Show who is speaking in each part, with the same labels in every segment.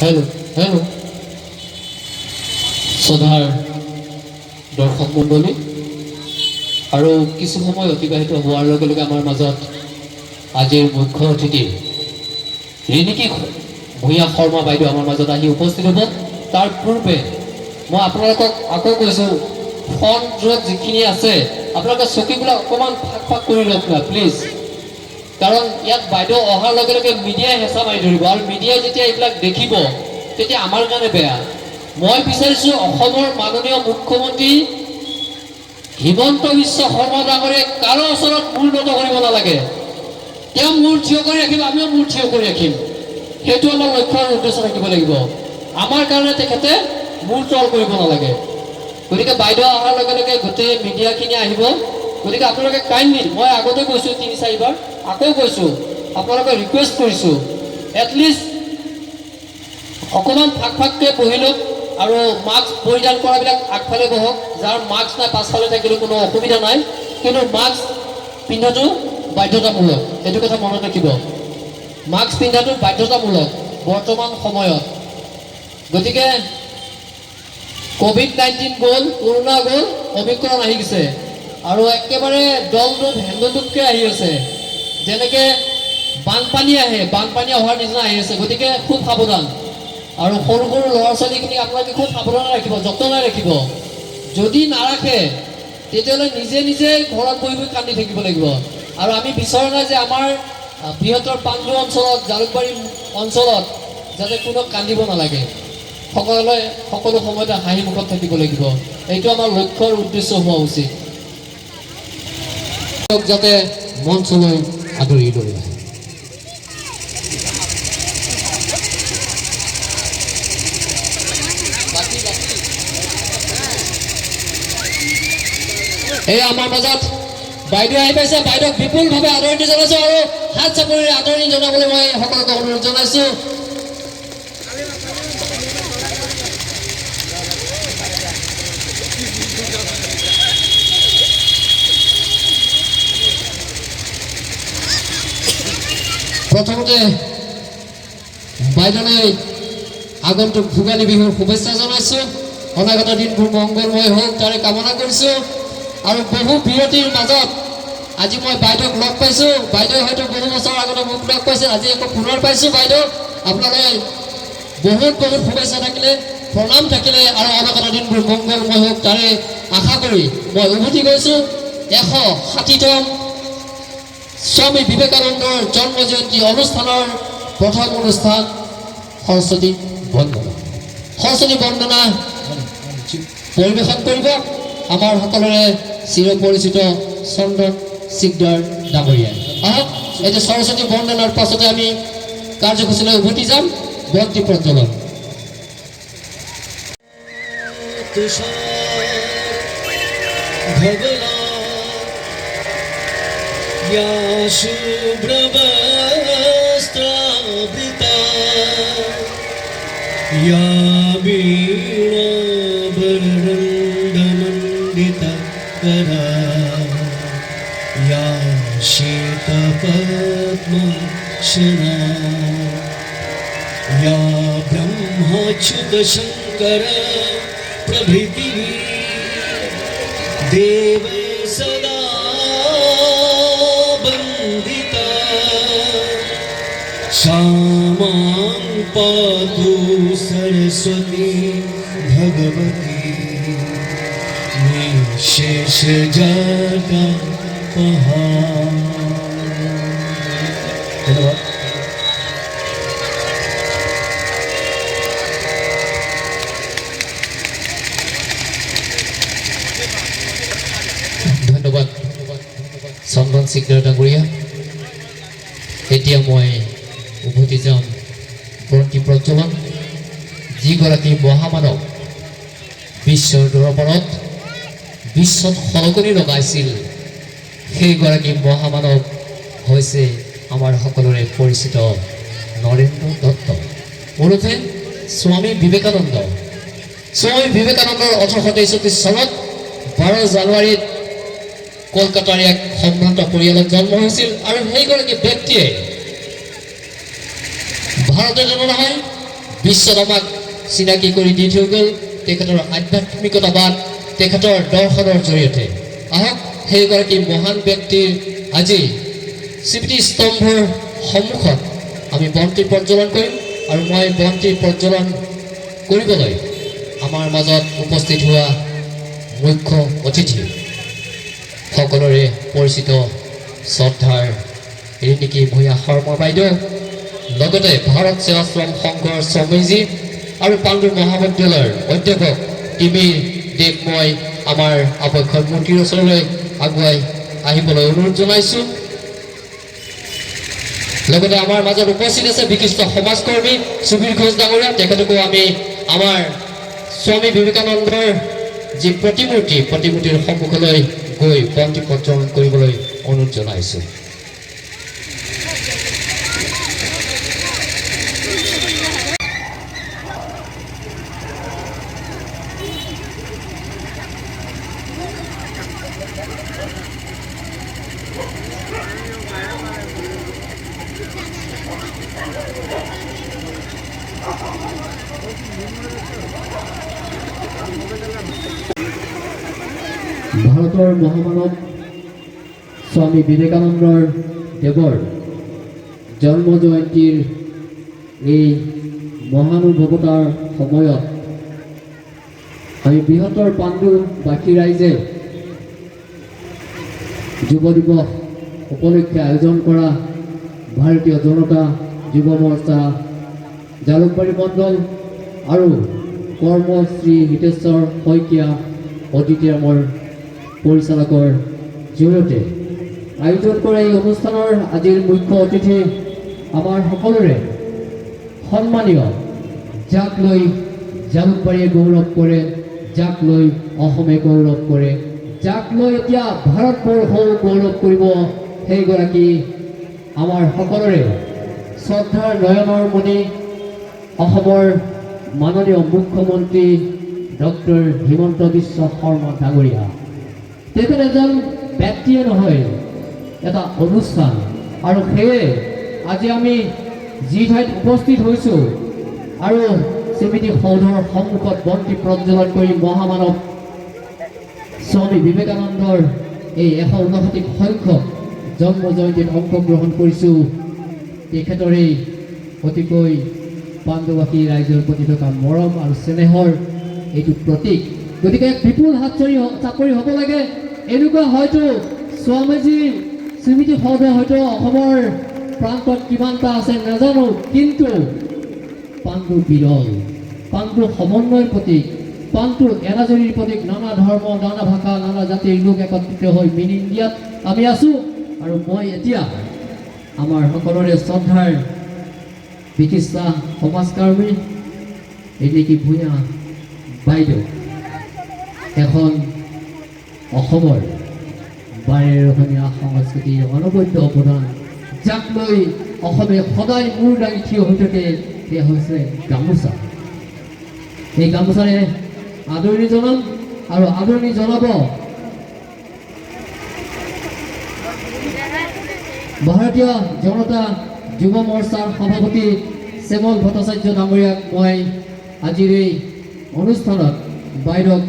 Speaker 1: Hello hello শ্ৰদ্ধাৰ দৰ্শক মণ্ডলী আৰু কিছু সময় অতিবাহিত হোৱাৰ লগে লগে আমাৰ মাজত আজিৰ মুখ্য অতিথি ৰিণিকী ভূঞা শৰ্মা বাইদেউ আমাৰ মাজত আহি উপস্থিত হ'ব। তাৰ পূৰ্বে মই আপোনালোকক আকৌ কৈছোঁ, ফ্ৰণ্ট ৰোত যিখিনি আছে আপোনালোকে চকীবিলাক অকণমান ফাঁক ফাঁক কৰি লওক না প্লিজ, কাৰণ ইয়াত বাইদেউ অহাৰ লগে লগে মিডিয়াই হেঁচা মাৰি ধৰিব আৰু মিডিয়াই যেতিয়া এইবিলাক দেখিব তেতিয়া আমাৰ কাৰণে বেয়া। মই বিচাৰিছোঁ অসমৰ মাননীয় মুখ্যমন্ত্ৰী হিমন্ত বিশ্ব শৰ্মা ডাঙৰীয়াই কাৰো ওচৰত মূৰ নত কৰিব নালাগে। তেওঁ মূৰ থিয় কৰি ৰাখিব, আমিও মূৰ থিয় কৰি ৰাখিম, সেইটো আমাৰ লক্ষ্য আৰু উদ্দেশ্য থাকিব লাগিব। আমাৰ কাৰণে তেখেতে মূৰ তল কৰিব নালাগে। গতিকে বাইদেউ অহাৰ লগে লগে গোটেই মিডিয়াখিনি আহিব। গতিকে আপোনালোকে কাইণ্ডলি, মই আগতে কৈছোঁ ৩-৪ বাৰ, আকৌ কৈছোঁ, আপোনালোকে ৰিকুৱেষ্ট কৰিছোঁ এটলিষ্ট অকণমান ফাঁক ফাঁককৈ বহি লওক আৰু মাস্ক পৰিধান কৰাবিলাক আগফালে বহক। যাৰ মাস্ক নাই পাছফালে থাকিলেও কোনো অসুবিধা নাই, কিন্তু মাস্ক পিন্ধাটো বাধ্যতামূলক, এইটো কথা মনত ৰাখিব। মাস্ক পিন্ধাটো বাধ্যতামূলক বৰ্তমান সময়ত। গতিকে ক'ভিড-19 গ'ল, কৰোণা গ'ল, অমিক্ৰণ আহি গৈছে আৰু একেবাৰে দলটোত হেন্দুটোপকৈ আহি আছে। যেনেকৈ বানপানী আহে, বানপানী অহাৰ নিচিনা আহি আছে। গতিকে খুব সাৱধান আৰু সৰু সৰু ল'ৰা ছোৱালীখিনিক আপোনালোকে খুব সাৱধানে ৰাখিব, যতনাই ৰাখিব। যদি নাৰাখে তেতিয়াহ'লে নিজে নিজে ঘৰত বহি বহি কান্দি থাকিব লাগিব। আৰু আমি বিচৰা নাই যে আমাৰ বৃহত্তৰ পাণ্ডু অঞ্চলত, জালুকবাৰী অঞ্চলত যাতে কোনো কান্দিব নালাগে। সকলোৱে সকলো সময়তে হাঁহি মুখত থাকিব লাগিব, এইটো আমাৰ লক্ষ্য আৰু উদ্দেশ্য হোৱা উচিত। যাতে মঞ্চলৈ আদৰি লৈ আহে। এই আমাৰ মাজত বাইদেউ আহি পাইছে, বাইদেউক বিপুলভাৱে আদৰণি জনাইছোঁ আৰু হাত চাপৰিৰে আদৰণি জনাবলৈ মই সকলোকে অনুৰোধ জনাইছোঁ। প্ৰথমতে বাইদেউলৈ আগন্তুক ভোগালী বিহুৰ শুভেচ্ছা জনাইছোঁ। অনাগত দিনবোৰ মংগলময় হওক তাৰে কামনা কৰিছোঁ। আৰু বহু বিৰতিৰ মাজত আজি মই বাইদেউক লগ পাইছোঁ। বাইদেউ হয়তো বহু বছৰ আগতে মোক লগ পাইছিল, আজি আকৌ পুনৰ পাইছোঁ। বাইদেউ আপোনালৈ বহুত বহুত শুভেচ্ছা থাকিলে, প্ৰণাম থাকিলে আৰু অনাগত দিনবোৰ মংগলময় হওক তাৰে আশা কৰি মই উভতি গৈছোঁ 160তম স্বামী বিবেকানন্দৰ জন্ম জয়ন্তী অনুষ্ঠানৰ প্ৰথম অনুষ্ঠান সৰস্বতী বন্দনা। সৰস্বতী বন্দনা পৰিৱেশন কৰিব আমাৰ সকলোৰে চিৰপৰিচিত চন্দন চিকদাৰ ডাঙৰীয়াই। আহক এতিয়া সৰস্বতী বন্দনাৰ পাছতে আমি কাৰ্যসূচীলৈ উভতি যাম। বন্তি প্ৰজ্বলন।
Speaker 2: या शुभ्रवस्त्रावृता या वीणाभरणमण्डितकरा या शीतपद्मशना या ब्रह्माच्युतशङ्कर प्रभृति देव सदा सामां पातु सरस्वती भगवती निशेष जगत्पहार। धन्यवाद।
Speaker 1: ধন্যবাদ চন্দন চিকদাৰ ডাঙৰীয়া। এতিয়া মই উভতি যাম বন্তি প্ৰজ্বলন। যিগৰাকী মহামানৱ বিশ্বৰ দৰবাৰত বিশ্বত সলনি লগাইছিল, সেইগৰাকী মহামানৱ হৈছে আমাৰ সকলোৰে পৰিচিত নৰেন্দ্ৰ দত্ত ওৰফে স্বামী বিবেকানন্দ। স্বামী বিবেকানন্দৰ 1863 চনত 12 জানুৱাৰীত কলকাতাৰ এক সম্ভ্ৰান্ত পৰিয়ালত জন্ম হৈছিল আৰু সেইগৰাকী ব্যক্তিয়ে ভাৰততে নহয় বিশ্বত আমাক চিনাকি কৰি দি থৈ গ'ল তেখেতৰ আধ্যাত্মিকতাবাদ তেখেতৰ দৰ্শনৰ জৰিয়তে আহক সেইগৰাকী মহান ব্যক্তিৰ আজি স্মৃতিস্তম্ভৰ সন্মুখত আমি বন্তি প্ৰজ্বলন কৰিম আৰু মই বন্তি প্ৰজ্বলন কৰিবলৈ আমাৰ মাজত উপস্থিত হোৱা মুখ্য অতিথি সকলোৰে পৰিচিত শ্ৰদ্ধাৰ ৰিণিকী ভূঞা শৰ্মা বাইদেউ লগতে ভাৰত সেৱাশ্ৰম সংঘৰ স্বামীজী আৰু পাণ্ডু মহাবিদ্যালয়ৰ অধ্যাপক টিমিৰ দেৱ মই আমাৰ আপক্ষৰ মূৰ্তিৰ ওচৰলৈ আগুৱাই আহিবলৈ অনুৰোধ জনাইছোঁ লগতে আমাৰ মাজত উপস্থিত আছে বিশিষ্ট সমাজকৰ্মী সুবীৰ ঘোষ ডাঙৰীয়া তেখেতকো আমি আমাৰ স্বামী বিবেকানন্দৰ যি প্ৰতিমূৰ্তিৰ সন্মুখলৈ গৈ বন্তি প্ৰজ্বলন কৰিবলৈ অনুৰোধ জনাইছোঁ ভাৰতৰ মহামানৱ স্বামী বিবেকানন্দৰ দেৱৰ জন্ম জয়ন্তীৰ এই মহানুভৱতাৰ সময়ত আমি বৃহত্তৰ পাণ্ডুবাসী ৰাইজে যুৱ দিৱস উপলক্ষে আয়োজন কৰা ভাৰতীয় জনতা যুৱ মৰ্চা জালুকবাৰী মণ্ডল আৰু কৰ্মশ্ৰী হিতেশ্বৰ শইকীয়া অডিটৰিয়ামৰ পৰিচালকৰ জৰিয়তে আয়োজন কৰা এই অনুষ্ঠানৰ আজিৰ মুখ্য অতিথি আমাৰ সকলোৰে সন্মানীয় যাক লৈ জালুকবাৰীয়ে গৌৰৱ কৰে যাক লৈ অসমে গৌৰৱ কৰে যাক লৈ এতিয়া ভাৰতবৰ্ষও গৌৰৱ কৰিব সেইগৰাকী আমাৰ সকলোৰে শ্ৰদ্ধাৰ নয়নৰ মণি অসমৰ মাননীয় মুখ্যমন্ত্ৰী ডক্টৰ হিমন্ত বিশ্ব শৰ্মা ডাঙৰীয়া তেখেত এজন ব্যক্তিয়ে নহয় এটা অনুষ্ঠান আৰু সেয়ে আজি আমি যি ঠাইত উপস্থিত হৈছোঁ আৰু স্মৃতি সৌধৰ সন্মুখত বন্তি প্ৰজ্বলন কৰি মহামানৱ স্বামী বিবেকানন্দৰ এই 159 সংখ্যক জন্ম জয়ন্তীত অংশগ্ৰহণ কৰিছোঁ তেখেতৰ এই অতিকৈ পাণ্ডুবাসী ৰাইজৰ প্ৰতি থকা মৰম আৰু স্নেহৰ এইটো প্ৰতীক গতিকে বিপুল হাত চাপৰি হ'ব লাগে এনেকুৱা হয়তো স্বামীজীৰ স্মৃতি সৌধ হয়তো অসমৰ প্ৰান্তত কিমানটা আছে নাজানো কিন্তু পাণ্ডু বিৰল পাণ্ডু সমন্বয়ৰ প্ৰতীক পাণ্ডুৰ এনাজৰীৰ প্ৰতীক নানা ধৰ্ম নানা ভাষা নানা জাতিৰ লোক একত্ৰিত হৈ মিন ইণ্ডিয়াত আমি আছোঁ আৰু মই এতিয়া আমাৰ সকলোৰে শ্ৰদ্ধাৰ বিশিষ্ট সমাজকৰ্মী ৰিণিকী ভূঞা বাইদেউ এখন অসমৰ বাৰেৰহণীয়া সংস্কৃতিৰ অনবদ্য অৱদান যাক লৈ অসমে সদায় মূৰ দাঙি থিয় হৈ থাকে সেয়া হৈছে গামোচা এই গামোচাৰে আদৰণি জনাম আৰু আদৰণি জনাব ভাৰতীয় জনতা যুৱ মৰ্চাৰ সভাপতি শ্যামল ভট্টাচাৰ্য ডাঙৰীয়াক মই আজিৰ এই অনুষ্ঠানত বাইদেউক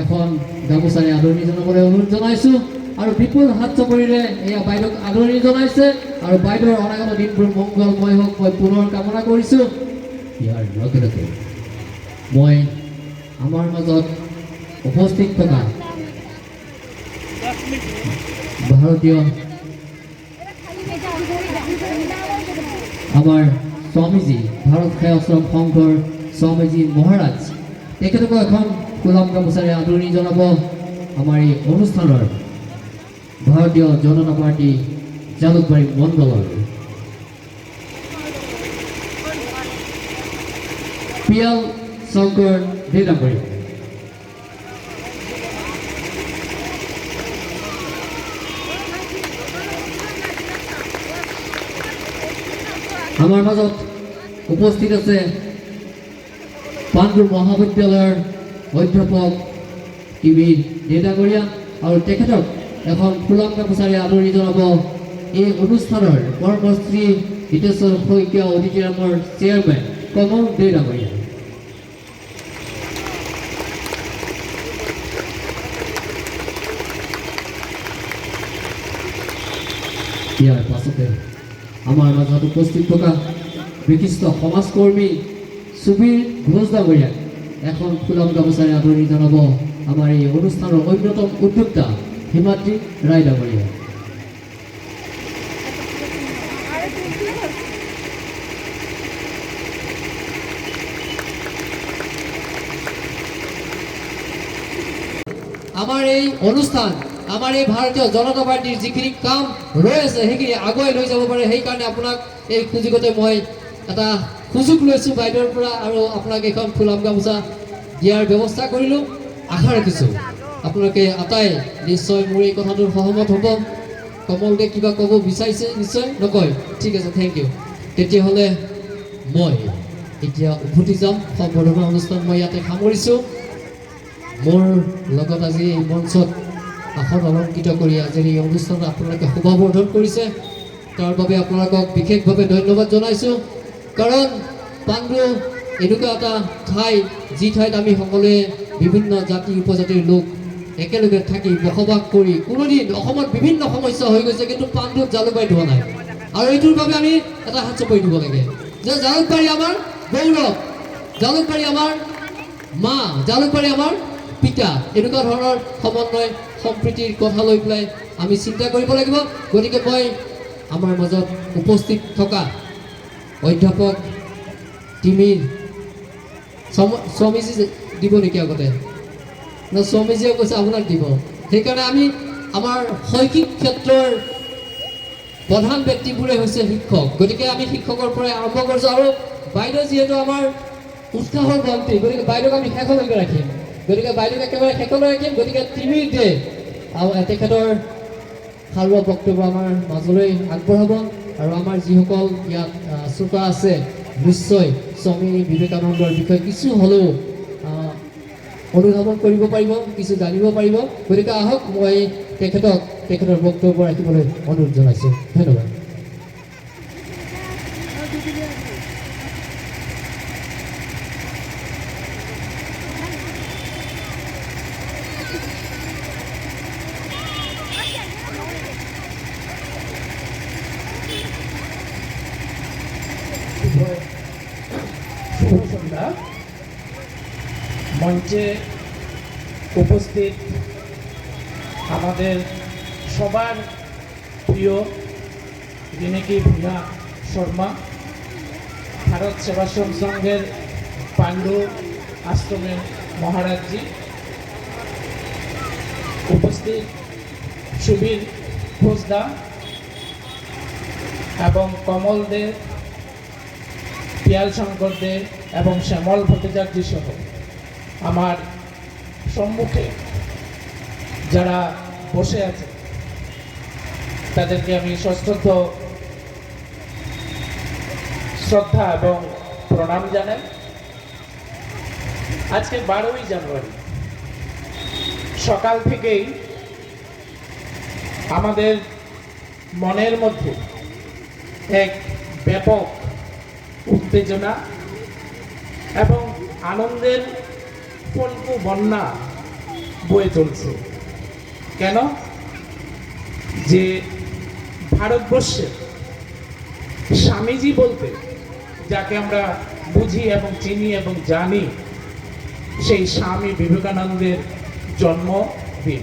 Speaker 1: এখন গামোচাৰে আদৰণি জনাবলৈ অনুৰোধ জনাইছোঁ আৰু বিপুল হাত চাপৰিৰে এয়া বাইদেউক আদৰণি জনাইছে আৰু বাইদেউৰ অনাগত দিনবোৰ মংগলময় হওক মই পুনৰ কামনা কৰিছোঁ ইয়াৰ লগে লগে মই আমাৰ মাজত উপস্থিত থকা ভাৰতীয় আমাৰ স্বামীজী ভাৰত সেৱাশ্ৰম সংঘৰ স্বামীজী মহাৰাজ তেখেতকো এখন ফুলাম গামোচাৰে আদৰণি জনাব আমাৰ এই অনুষ্ঠানৰ ভাৰতীয় জনতা পাৰ্টি জালুকবাৰী মণ্ডলৰ পিয়াল শংকৰ দেউতাম্বৰী আমাৰ মাজত উপস্থিত আছে পাণ্ডু মহাবিদ্যালয়ৰ অধ্যাপক টিমিৰ দেউতাগৰীয়া আৰু তেখেতক এখন ফুলাম গামোচাৰে আদৰণি জনাব এই অনুষ্ঠানৰ কৰ্মশ্ৰী হিতেশ্বৰ শইকীয়া অডিটৰিয়ামৰ চেয়াৰমেন কমল দে ডাঙৰীয়া। ইয়াৰ পাছতে আমাৰ মাজত উপস্থিত থকা বিশিষ্ট সমাজকৰ্মী সুবীৰ ঘোষ ডাঙৰীয়াক এখন ফুলাম গামোচাৰে আদৰণি জনাব আমাৰ এই অনুষ্ঠানৰ অন্যতম উদ্যোক্তা হিমাদ্ৰী ৰায় ডাঙৰীয়া। আমাৰ এই অনুষ্ঠান, আমাৰ এই ভাৰতীয় জনতা পাৰ্টিৰ যিখিনি কাম ৰৈ আছে সেইখিনি আগুৱাই লৈ যাব পাৰে, সেইকাৰণে আপোনাক এই সুযোগতে মই এটা সুযোগ লৈছোঁ বাইদেউৰ পৰা, আৰু আপোনাক এখন ফুলাম গামোচা দিয়াৰ ব্যৱস্থা কৰিলোঁ। আশা ৰাখিছোঁ আপোনালোকে আটাই নিশ্চয় মোৰ এই কথাটোৰ সহমত হ'ব। কমলদে কিবা ক'ব বিচাৰিছে? নিশ্চয় নকয়? ঠিক আছে, থেংক ইউ। তেতিয়াহ'লে মই এতিয়া উভতি যাম। সম্বৰ্ধনা অনুষ্ঠান মই ইয়াতে সামৰিছোঁ। মোৰ লগত আজি এই মঞ্চত আসন অলংকৃত কৰি আজিৰ এই অনুষ্ঠানত আপোনালোকে শোভাবৰ্ধন কৰিছে, তাৰ বাবে আপোনালোকক বিশেষভাৱে ধন্যবাদ জনাইছোঁ। কাৰণ পাণ্ডু এনেকুৱা এটা ঠাই, যি ঠাইত আমি সকলোৱে বিভিন্ন জাতি উপজাতিৰ লোক একেলগে থাকি বসবাস কৰি কোনোদিন অসমত বিভিন্ন সমস্যা হৈ গৈছে, কিন্তু পাণ্ডুত জালুকবাৰীত হোৱা নাই। আৰু এইটোৰ বাবে আমি এটা হাত চাপৰি দিব লাগে যে জালুকবাৰী আমাৰ গৌৰৱ, জালুকবাৰী আমাৰ মা, জালুকবাৰী আমাৰ পিতা। এনেকুৱা ধৰণৰ সমন্বয় সম্প্ৰীতিৰ কথা লৈ পেলাই আমি চিন্তা কৰিব লাগিব। গতিকে মই আমাৰ মাজত উপস্থিত থকা অধ্যাপক তিমিৰ স্বামীজী দিব নেকি আগতে? না স্বামীজীয়ে কৈছে আপোনাক দিব। সেইকাৰণে আমি আমাৰ শৈক্ষিক ক্ষেত্ৰৰ প্ৰধান ব্যক্তিবোৰে হৈছে শিক্ষক, গতিকে আমি শিক্ষকৰ পৰাই আৰম্ভ কৰিছোঁ। আৰু বাইদেউ যিহেতু আমাৰ উৎসাহৰ ভণ্টি, গতিকে বাইদেউক আমি শেষলৈকে ৰাখিম। গতিকে বাইদেউক একেবাৰে শেষলৈ ৰাখিম। গতিকে তিমিৰ দে তেখেতৰ সাৰুৱা বক্তব্য আমাৰ মাজলৈ আগবঢ়াব, আৰু আমাৰ যিসকল ইয়াত শ্ৰোতা আছে নিশ্চয় স্বামী বিবেকানন্দৰ বিষয়ে কিছু হ'লেও অনুধাৱন কৰিব পাৰিব, কিছু জানিব পাৰিব। গতিকে আহক, মই তেখেতৰ বক্তব্য ৰাখিবলৈ অনুৰোধ জনাইছোঁ। ধন্যবাদ।
Speaker 3: শুভ সন্ধ্যা। মঞ্চে উপস্থিত আমাদের সবার প্রিয় রিনিকি ভূঁইয়া শর্মা, ভারত সেবাশ্রম সংঘের পাণ্ডু আশ্রমের মহারাজজি, উপস্থিত সুবীর ঘোষদা এবং কমল দে, পিয়াল শঙ্কর দে এবং শ্যামল ভট্টাচার্য সহ আমার সম্মুখে যারা বসে আছে তাদেরকে আমি সশ্রদ্ধ শ্রদ্ধা এবং প্রণাম জানাই। আজকে 12ই জানুয়ারি সকাল থেকেই আমাদের মনের মধ্যে এক ব্যাপক উত্তেজনা এবং আনন্দের ফল্কু বন্যা বয়ে চলছে। কেন? যে ভারতবর্ষে স্বামীজি বলতে যাকে আমরা বুঝি এবং চিনি এবং জানি, সেই স্বামী বিবেকানন্দের জন্মদিন।